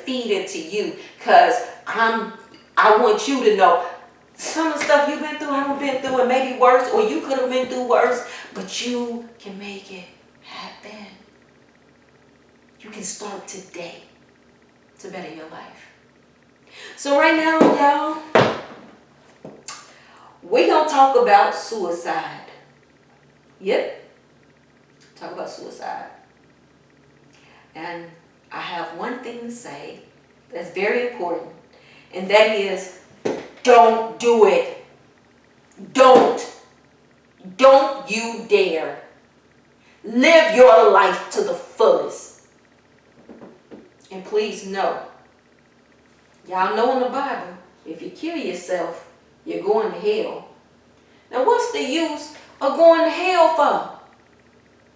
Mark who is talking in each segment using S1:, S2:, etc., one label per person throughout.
S1: feed into you, because I want you to know some of the stuff you've been through, I haven't been through, and maybe worse, or you could have been through worse, but you can make it happen. You can start today to better your life. So right now, y'all, we're going to talk about suicide. Yep. Talk about suicide. And I have one thing to say that's very important, and that is, don't do it. Don't you dare. Live your life to the fullest. And please know, y'all know in the Bible, if you kill yourself, you're going to hell. Now what's the use of going to hell for?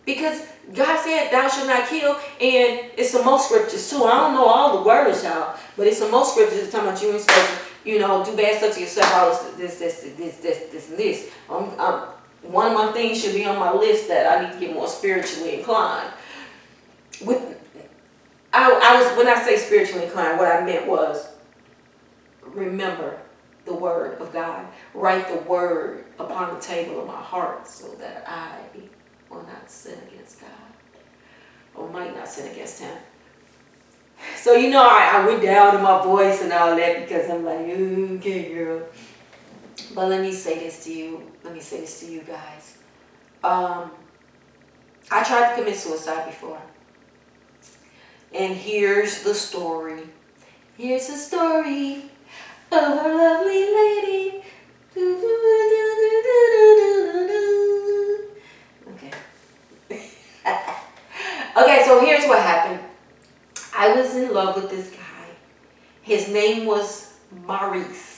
S1: Because God said, thou shalt not kill, and it's some more scriptures too. I don't know all the words, y'all, but it's some more scriptures talking about you ain't supposed to, do bad stuff to yourself, all this. One of my things should be on my list that I need to get more spiritually inclined. When I say spiritually inclined, what I meant was, remember the word of God. Write the word upon the table of my heart so that I will not sin against God, or might not sin against him. So I went down to my voice and all that because I'm like, okay, girl. But let me say this to you. Guys. I tried to commit suicide before. And here's the story. Here's the story of a lovely lady. Okay, so here's what happened. I was in love with this guy. His name was Maurice.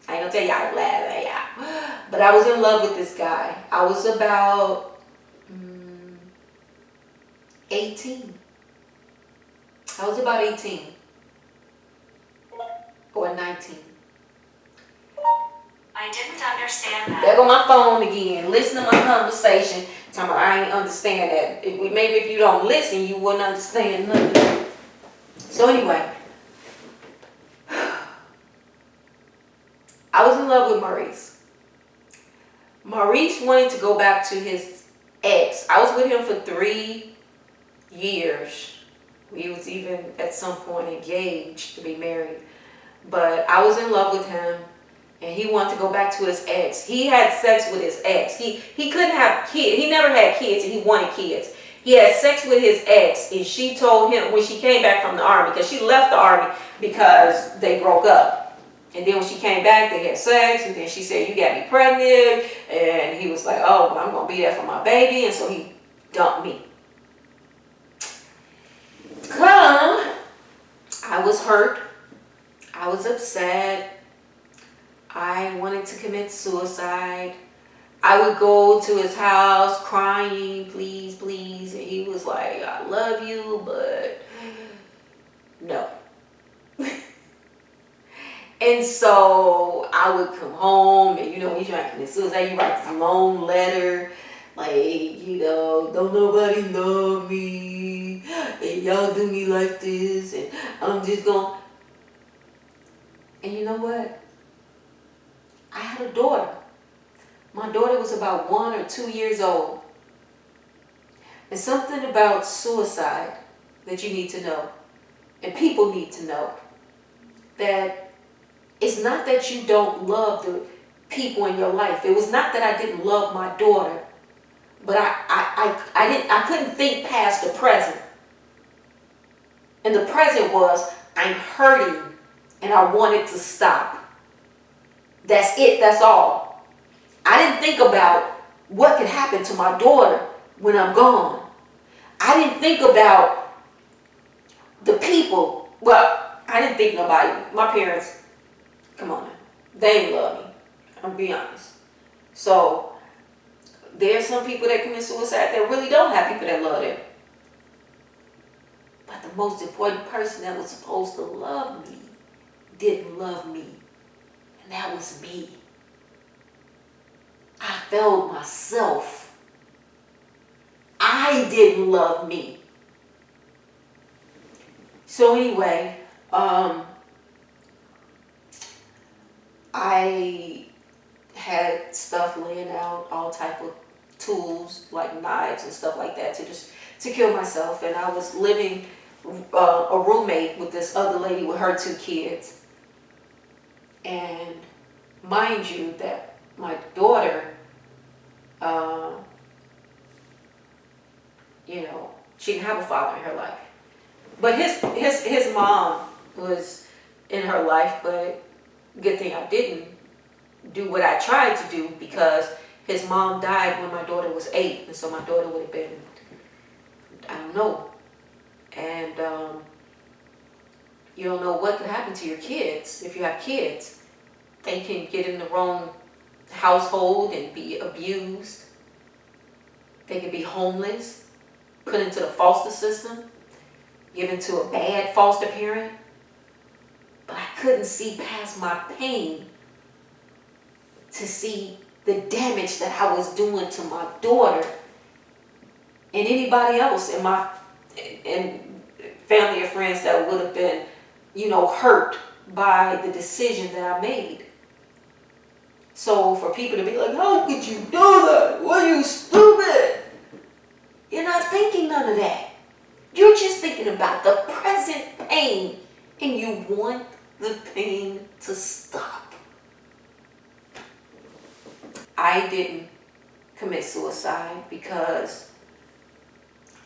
S1: I ain't gonna tell y'all laugh, but I was in love with this guy. I was about 18. I was about 18 or 19.
S2: I didn't understand that.
S1: There go my phone again. Listen to my conversation. Talking about I ain't understand that. Maybe if you don't listen, you wouldn't understand nothing. So anyway, I was in love with Maurice. Maurice wanted to go back to his ex. I was with him for 3 years. We was even at some point engaged to be married. But I was in love with him, and he wanted to go back to his ex. He had sex with his ex. He couldn't have kids. He never had kids, and he wanted kids. He had sex with his ex, and she told him when she came back from the army, because she left the army because they broke up. And then when she came back, they had sex, and then she said, you got me pregnant. And he was like, oh, well, I'm going to be there for my baby. And so he dumped me. I was hurt. I was upset. I wanted to commit suicide. I would go to his house crying, please, please. And he was like, I love you, but no. And so I would come home, and when you try to commit suicide, you write this long letter, like, don't nobody love me, and y'all do me like this, and I'm just going. And you know what? I had a daughter. My daughter was about 1 or 2 years old. And something about suicide that you need to know, and people need to know, that it's not that you don't love the people in your life. It was not that I didn't love my daughter, but I couldn't think past the present. And the present was, I'm hurting and I want it to stop. That's it, that's all. I didn't think about what could happen to my daughter when I'm gone. I didn't think about the people. Well, I didn't think nobody. My parents, come on now, they ain't love me. I'm be honest. So there's some people that commit suicide that really don't have people that love them. But the most important person that was supposed to love me didn't love me. And that was me. I failed myself. I didn't love me. So anyway, Um, I had stuff laying out, all type of tools like knives and stuff like that to kill myself. And I was living a roommate with this other lady with her 2 kids. And mind you that my daughter, she didn't have a father in her life. But his mom was in her life, but good thing I didn't do what I tried to do, because his mom died when my daughter was 8, and so my daughter would have been, I don't know. And you don't know what could happen to your kids. If you have kids, they can get in the wrong household and be abused. They can be homeless, put into the foster system, given to a bad foster parent. But I couldn't see past my pain to see the damage that I was doing to my daughter and anybody else in my family or friends that would have been, hurt by the decision that I made. So for people to be like, how could you do that? Were you stupid? You're not thinking none of that. You're just thinking about the present pain, and you want the pain to stop. I didn't commit suicide because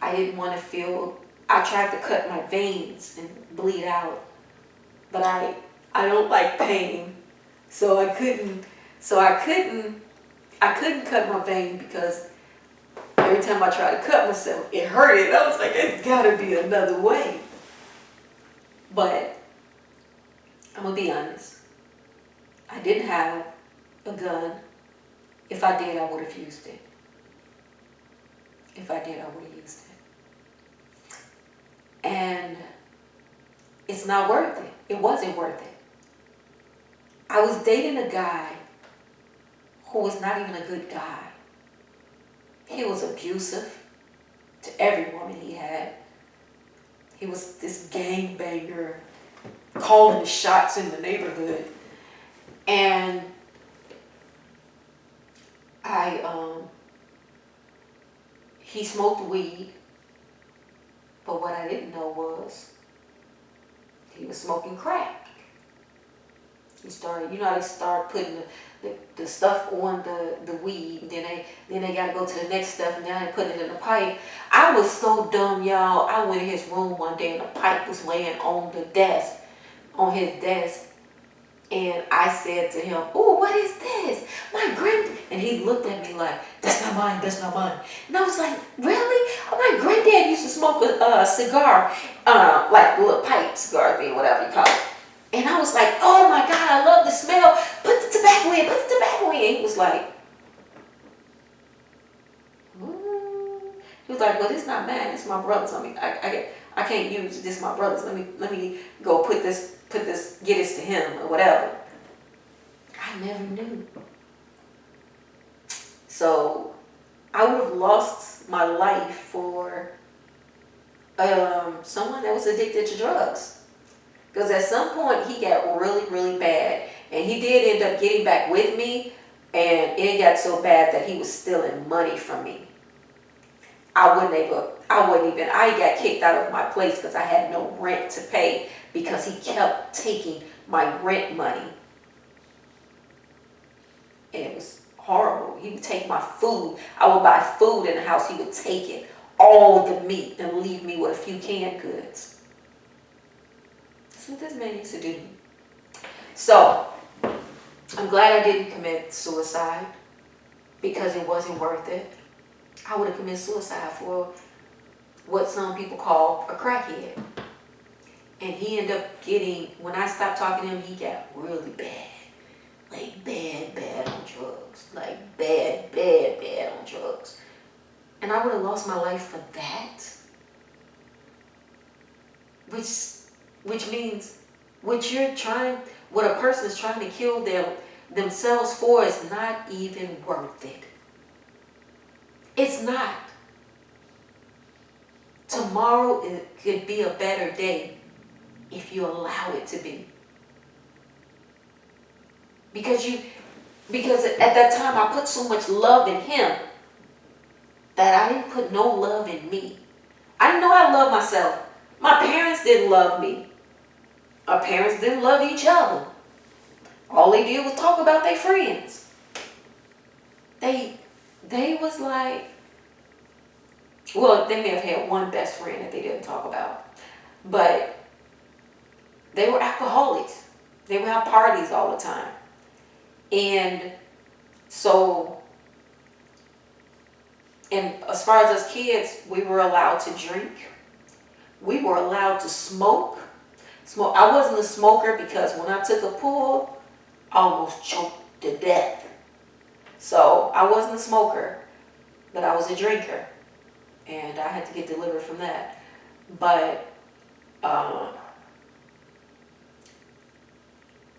S1: I didn't want to feel, I tried to cut my veins and bleed out, but I don't like pain, so I couldn't cut my vein, because every time I tried to cut myself, it hurted. I was like, it's gotta be another way. But I'm gonna be honest, I didn't have a gun. If I did, I would have used it. If I did, I would have used it. And it's not worth it. It wasn't worth it. I was dating a guy who was not even a good guy. He was abusive to every woman he had. He was this gangbanger, calling the shots in the neighborhood. And he smoked weed, but what I didn't know was he was smoking crack. He started, how they start putting the stuff on the weed, then they gotta go to the next stuff, and then they put it in the pipe. I was so dumb, y'all. I went in his room one day and the pipe was laying on his desk. And I said to him, "Oh, what is this? My granddad." And he looked at me like, "That's not mine, that's not mine." And I was like, "Really?" My granddad used to smoke a cigar, like a little pipe cigar thing, whatever you call it. And I was like, "Oh my God, I love the smell. Put the tobacco in, put the tobacco in." And he was like, He was like, "Well, this is not mine, it's my brother's. I mean, I can't use this, my brother's. Let me go get this to him or whatever." I never knew. So I would have lost my life for someone that was addicted to drugs. Because at some point he got really, really bad. And he did end up getting back with me. And it got so bad that he was stealing money from me. I got kicked out of my place because I had no rent to pay, because he kept taking my rent money. And it was horrible. He would take my food. I would buy food in the house. He would take it, all the meat, and leave me with a few canned goods. That's what this man used to do to me. So, I'm glad I didn't commit suicide, because it wasn't worth it. I would have committed suicide for what some people call a crackhead. And he ended up getting, when I stopped talking to him, he got really bad. Like bad on drugs. Like bad on drugs. And I would have lost my life for that. Which means what a person is trying to kill themselves for is not even worth it. It's not. Tomorrow it could be a better day. if you allow it to be. Because at that time I put so much love in him that I didn't put no love in me. I didn't know how to love myself. My parents didn't love me. Our parents didn't love each other. All they did was talk about their friends. They was like, well, they may have had one best friend that they didn't talk about. But they were alcoholics. They would have parties all the time. And so, and as far as us kids, we were allowed to drink. We were allowed to smoke. I wasn't a smoker because when I took a pull, I almost choked to death. So I wasn't a smoker, but I was a drinker. And I had to get delivered from that. But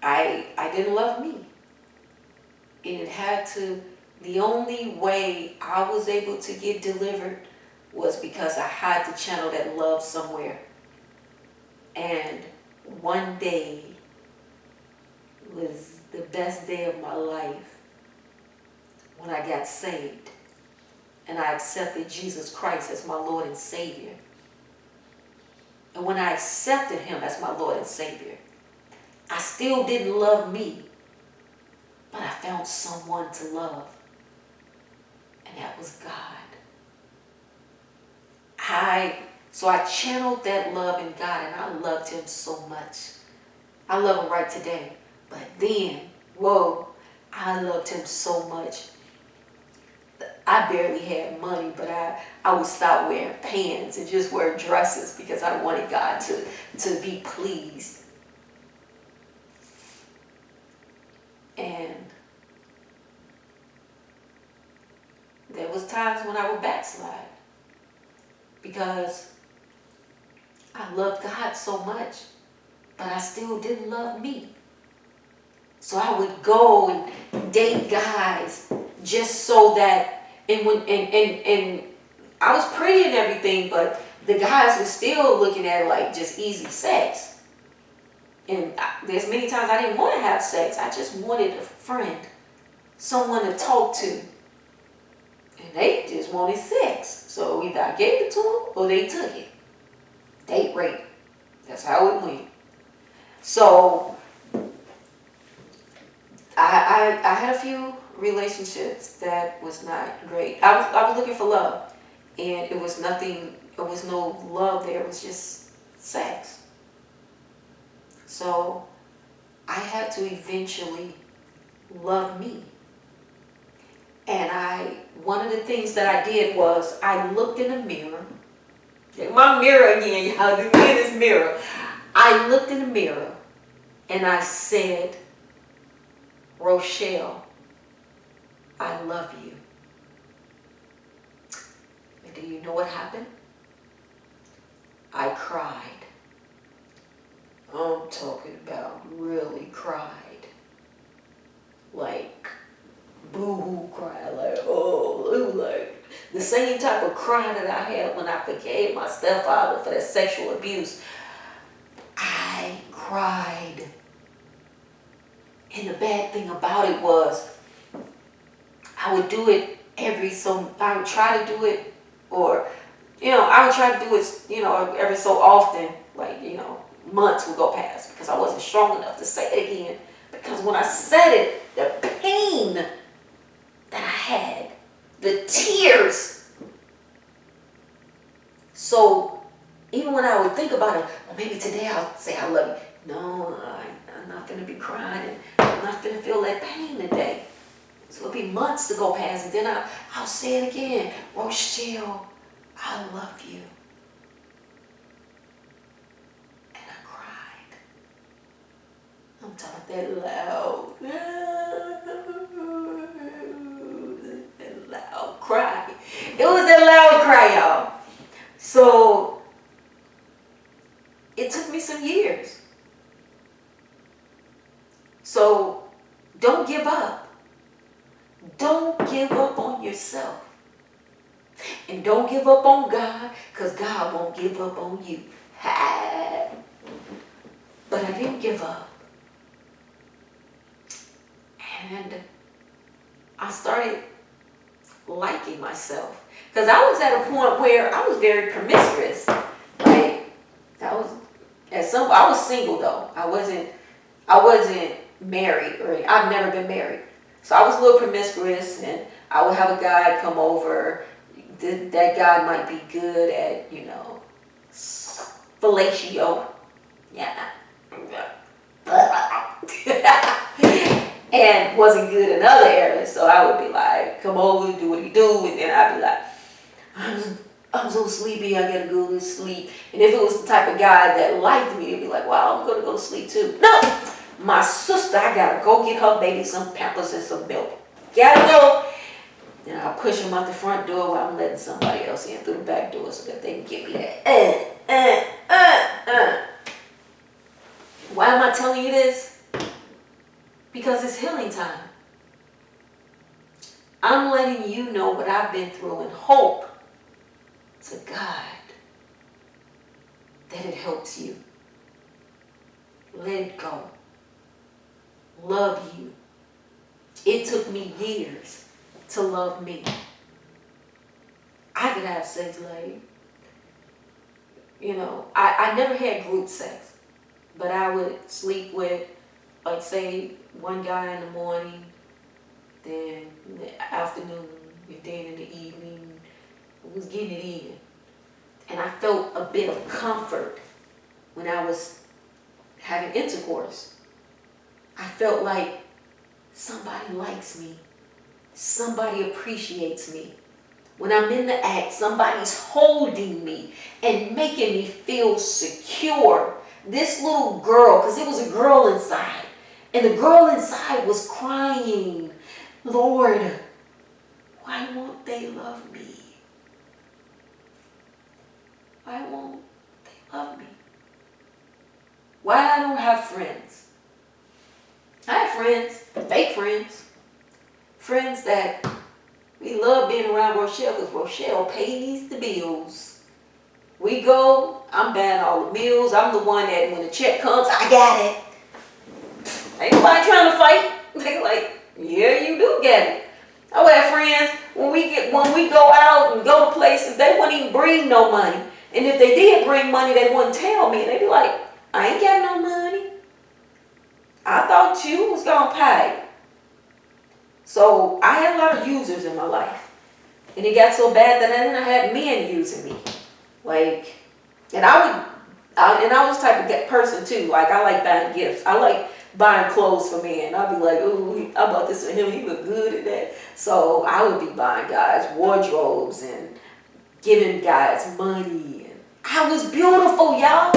S1: I didn't love me. And it had to, the only way I was able to get delivered was because I had to channel that love somewhere. And one day was the best day of my life when I got saved and I accepted Jesus Christ as my Lord and Savior. And when I accepted him as my Lord and Savior, I still didn't love me, but I found someone to love, and that was God. So I channeled that love in God, and I loved him so much. I love him right today. But then, whoa, I loved him so much. I barely had money, but I would stop wearing pants and just wear dresses because I wanted God to be pleased. And there was times when I would backslide because I loved God so much, but I still didn't love me. So I would go and date guys just so that, and I was pretty and everything, but the guys were still looking at it like just easy sex. And there's many times I didn't want to have sex. I just wanted a friend, someone to talk to. And they just wanted sex. So either I gave it to them or they took it. Date rape. That's how it went. So I had a few relationships that was not great. I was looking for love, and it was nothing. There was no love there. It was just sex. So I had to eventually love me. And one of the things that I did was I looked in the mirror. My mirror again, y'all. Look at this mirror. I looked in the mirror and I said, Rochelle, I love you. And do you know what happened? I cried. I'm talking about really cried. Like, boo-hoo cry, like, oh, it was like the same type of cry that I had when I forgave my stepfather for that sexual abuse. I cried. And the bad thing about it was I would do it I would try to do it, or, I would try to do it, every so often, like, months would go past because I wasn't strong enough to say it again. Because when I said it, the pain that I had, the tears. So even when I would think about it, well, maybe today I'll say I love you. No, I'm not going to be crying, and I'm not going to feel that pain today. So it'll be months to go past, and then I'll say it again. Rochelle, I love you. And I cried. I'm talking that loud. That loud cry. It was that loud cry, y'all. So it took me some years. So don't give up. Don't give up on yourself. And don't give up on God, because God won't give up on you. But I didn't give up. And I started liking myself. Because I was at a point where I was very promiscuous. Like, I was single though. I wasn't married, or I've never been married. So I was a little promiscuous, and I would have a guy come over. That guy might be good at, fellatio. Yeah. And wasn't good in other areas. So I would be like, come over, do what you do, and then I'd be like, I'm so sleepy, I gotta go to sleep. And if it was the type of guy that liked me, he'd be like, well, I'm gonna go to sleep too. No! My sister, I gotta go get her baby some Pampers and some milk. Gotta go. And I'll push him out the front door while I'm letting somebody else in through the back door so that they can get me that. Why am I telling you this? Because it's healing time. I'm letting you know what I've been through and hope to God that it helps you. Let it go. Love you. It took me years to love me. I could have sex like, I never had group sex, but I would sleep with, like, say, one guy in the morning, then in the afternoon, and then in the evening. I was getting it in. And I felt a bit of comfort when I was having intercourse. I felt like somebody likes me. Somebody appreciates me. When I'm in the act, somebody's holding me and making me feel secure. This little girl, because it was a girl inside, and the girl inside was crying, Lord, why won't they love me? Why won't they love me? Why I don't have friends? I have friends, fake friends. Friends that we love being around Rochelle because Rochelle pays the bills. We go, I'm buying all the meals. I'm the one that when the check comes, I got it. Ain't nobody trying to fight. They like, yeah, you do get it. I would have friends, when we go out and go to places, they wouldn't even bring no money. And if they did bring money, they wouldn't tell me. They'd be like, I ain't got no money. I thought you was gonna pay. So I had a lot of users in my life. And it got so bad that then I had men using me. Like, and I was the type of person too. Like, I like buying gifts. I like buying clothes for men. I'd be like, ooh, I bought this for him. He look good at that. So I would be buying guys wardrobes and giving guys money. And I was beautiful, y'all.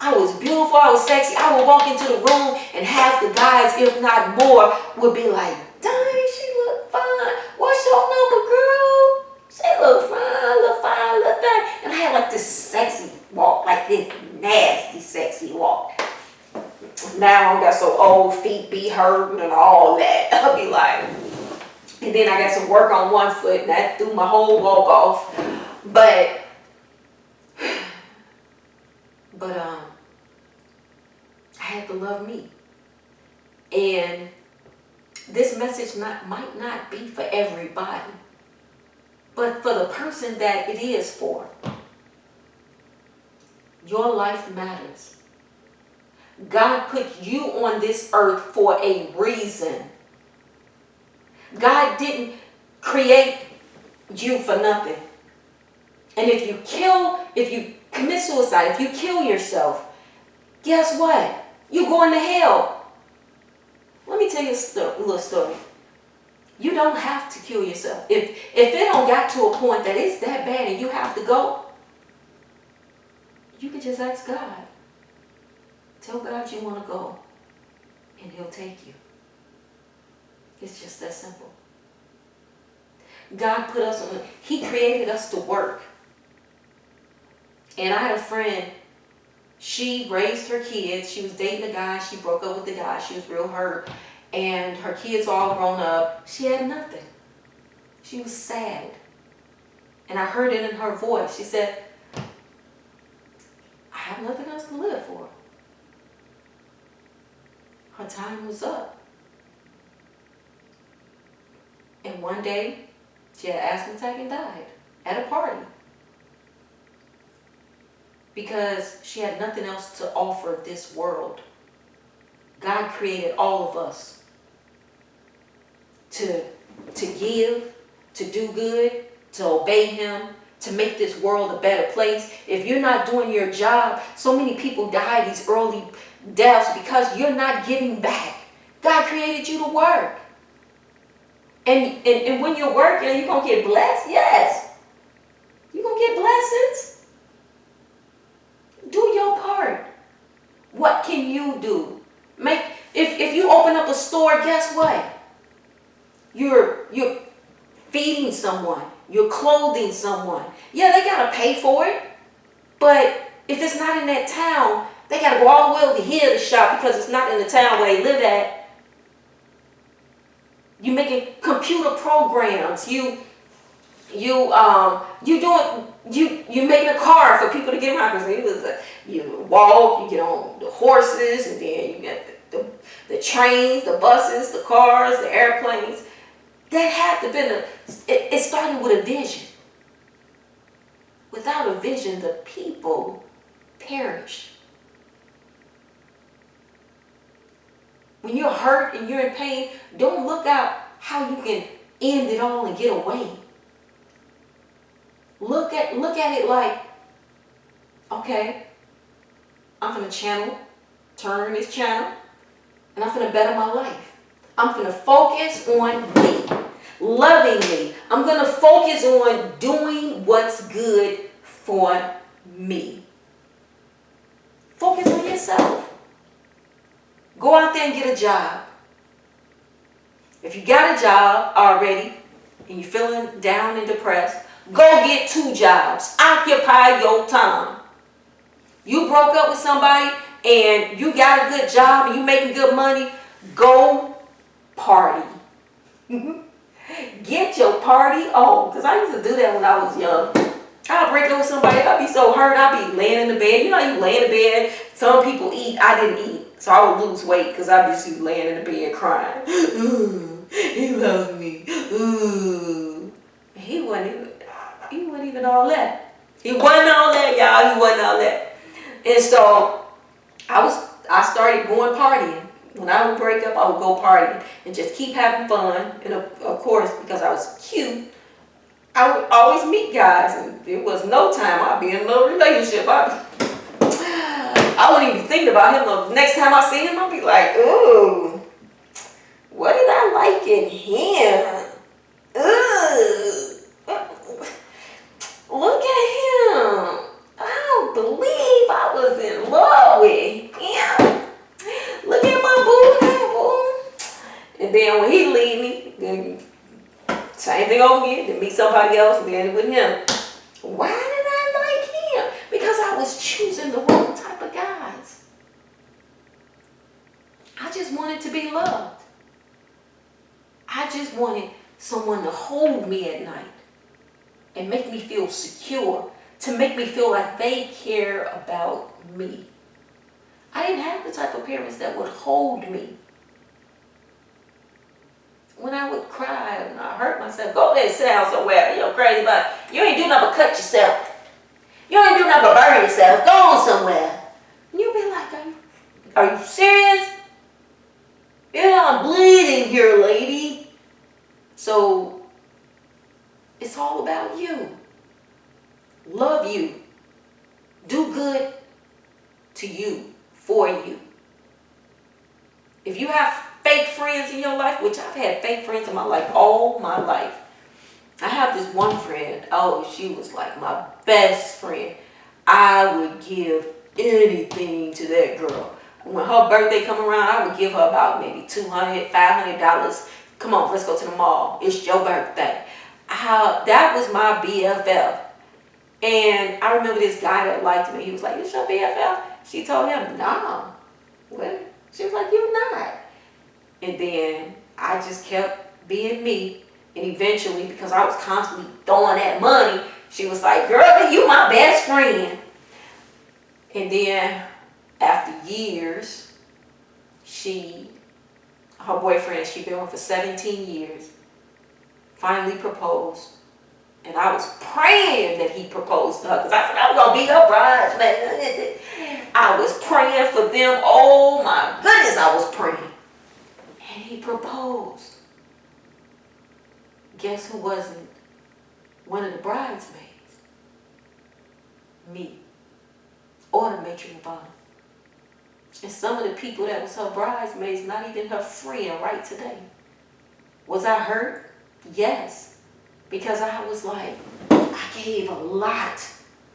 S1: I was beautiful. I was sexy. I would walk into the room and half the guys, if not more, would be like, dang, she look fine. What's your number, girl? She look fine, look thing. And I had like this sexy walk, like this nasty sexy walk. Now I got so old, feet be hurting and all that. I'll be like, and then I got some work on one foot and that threw my whole walk off. But I had to love me. And this message might not be for everybody, but for the person that it is for. Your life matters. God put you on this earth for a reason. God didn't create you for nothing. And if you commit suicide, if you kill yourself, guess what? You're going to hell. Let me tell you a little story. You don't have to kill yourself. If it don't got to a point that it's that bad and you have to go, you can just ask God. Tell God you want to go, and He'll take you. It's just that simple. God put us on, He created us to work. And I had a friend, she raised her kids. She was dating a guy. She broke up with the guy. She was real hurt. And her kids all grown up. She had nothing. She was sad. And I heard it in her voice. She said, I have nothing else to live for. her time was up. And one day, she had asthma attack and died at a party. Because she had nothing else to offer this world. God created all of us to give, to do good, to obey Him, to make this world a better place. If you're not doing your job, so many people die these early deaths because you're not giving back. God created you to work. And when you're working, you're going to get blessed? Yes. You're going to get blessings. Do your part. What can you do? If you open up a store, guess what? You're feeding someone. You're clothing someone. Yeah, they got to pay for it. But if it's not in that town, they got to go all the way over here to shop because it's not in the town where they live at. You're making computer programs. You're making a car for people to get around because you walk, you get on the horses, and then you get the trains, the buses, the cars, the airplanes. That had to been it started with a vision. Without a vision, the people perish. When you're hurt and you're in pain, don't look out how you can end it all and get away. Look at it like, okay, I'm going to turn this channel, and I'm going to better my life. I'm going to focus on me, loving me. I'm going to focus on doing what's good for me. Focus on yourself. Go out there and get a job. If you got a job already and you're feeling down and depressed, go get 2 jobs. Occupy your time. You broke up with somebody and you got a good job and you making good money, go party. Get your party on. Because I used to do that when I was young. I'll break up with somebody. I'll be so hurt. I'll be laying in the bed. You know, you lay in the bed. Some people eat. I didn't eat. So I would lose weight because I'd be laying in the bed crying. Ooh, he loves me. Ooh. He wasn't even all that. He wasn't all that, y'all. He wasn't all that. And so I started going partying. When I would break up, I would go partying and just keep having fun. And of course, because I was cute, I would always meet guys. And there was no time I'd be in a little relationship. I wouldn't even think about him. The next time I see him, I'll be like, ooh, what did I like in him? Ooh, look at him. I don't believe I was in love with him. Look at my boo. And then when he leave me, then same thing over again, then meet somebody else, and then with him. Why did I like him? Because I was choosing the wrong type of guys. I just wanted to be loved. I just wanted someone to hold me at night and make me feel secure, to make me feel like they care about me. I didn't have the type of parents that would hold me. When I would cry and I hurt myself, go there and sit down somewhere. You know, crazy about it. You ain't do nothing but cut yourself. You ain't do nothing but burn yourself. Go on somewhere. And you'll be like, are you serious? Yeah, I'm bleeding here, lady. So, it's all about you. Love you. Do good to you, for you. If you have fake friends in your life, which I've had fake friends in my life all my life. I have this one friend, she was like my best friend. I would give anything to that girl. When her birthday come around, I would give her about maybe $200, $500. Come on, let's go to the mall. It's your birthday. That was my BFF. And I remember this guy that liked me. He was like, "It's your BFF?" She told him, "No." Well, she was like, "You're not." And then I just kept being me. And eventually, because I was constantly throwing that money, she was like, "Girl, you my best friend." And then after years, her boyfriend, she'd been with for 17 years, finally proposed. And I was praying that he proposed to her because I said, I'm going to be her bridesmaid. I was praying for them. Oh my goodness, I was praying. And he proposed. Guess who wasn't one of the bridesmaids? Me. Or the matron of honor. And some of the people that was her bridesmaids, not even her friend right today. Was I hurt? Yes. Because I was like, I gave a lot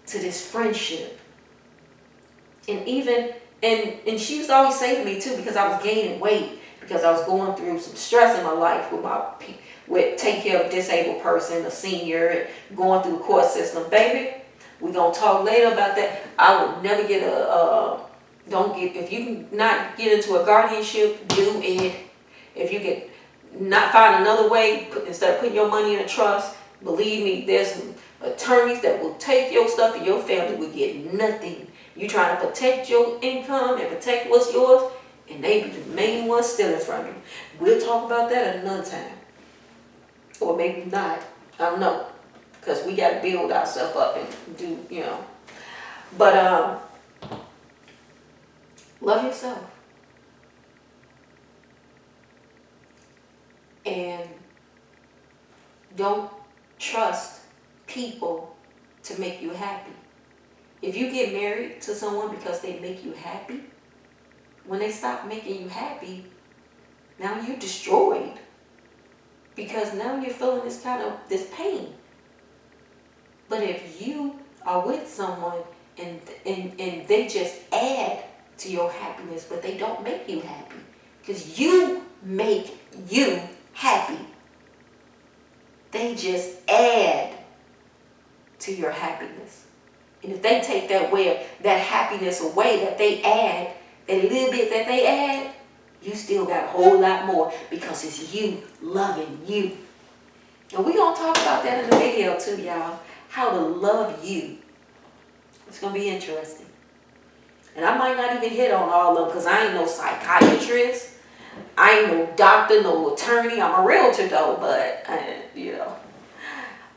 S1: to this friendship. And even, and she used to always say to me too, because I was gaining weight, because I was going through some stress in my life with taking care of a disabled person, a senior, and going through the court system. Baby, we're going to talk later about that. I would never get if you can not get into a guardianship, do it. If you can not find another way, instead of putting your money in a trust, believe me, there's some attorneys that will take your stuff and your family will get nothing. You trying to protect your income and protect what's yours, and they be the main ones stealing from you. We'll talk about that at another time. Or maybe not. I don't know. Because we got to build ourselves up and do, But, love yourself. And don't trust people to make you happy. If you get married to someone because they make you happy, when they stop making you happy, now you're destroyed. Because now you're feeling this pain. But if you are with someone and they just add to your happiness, but they don't make you happy, because you make you happy. They just add to your happiness. And if they take that happiness away that they add, that little bit that they add, you still got a whole lot more because it's you loving you. And we're going to talk about that in the video too, y'all. How to love you. It's going to be interesting. And I might not even hit on all of them because I ain't no psychiatrist. I ain't no doctor, no attorney. I'm a realtor though, but,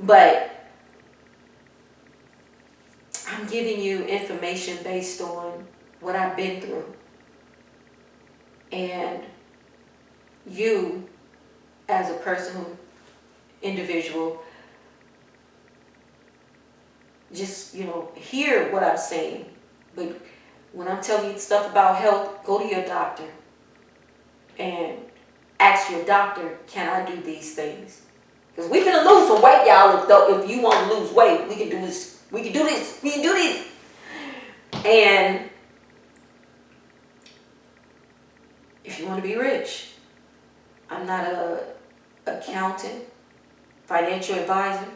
S1: But I'm giving you information based on what I've been through. And you, as a person, individual, just, hear what I'm saying. But when I'm telling you stuff about health, go to your doctor and ask your doctor, can I do these things? Because we can lose some weight, y'all. If you want to lose weight, we can do this. We can do this. We can do this. And if you want to be rich, I'm not an accountant, financial advisor.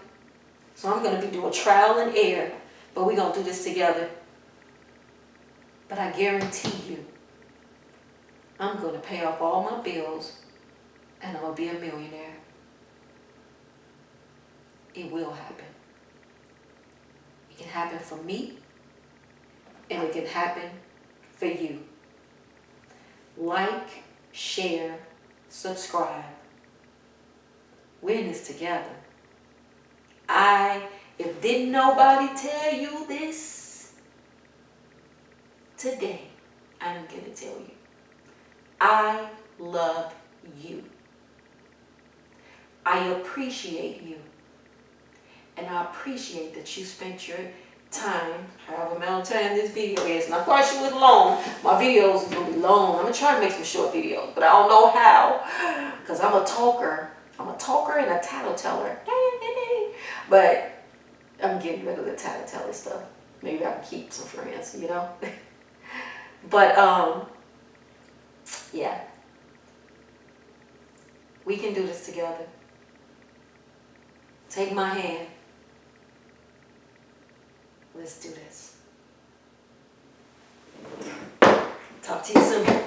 S1: So I'm going to be doing trial and error. But we're going to do this together. But I guarantee you, I'm going to pay off all my bills and I'm going to be a millionaire. It will happen. It can happen for me and it can happen for you. Like, share, subscribe. We're in this together. If didn't nobody tell you this, today I'm going to tell you. I love you. I appreciate you. And I appreciate that you spent your time, however amount of time this video is. And I'm quite sure it's long. My videos are going to be long. I'm going to try to make some short videos, but I don't know how. Because I'm a talker. I'm a talker and a tattleteller. But I'm getting rid of the tattleteller stuff. Maybe I can keep some friends, But, yeah. We can do this together. Take my hand. Let's do this. Talk to you soon.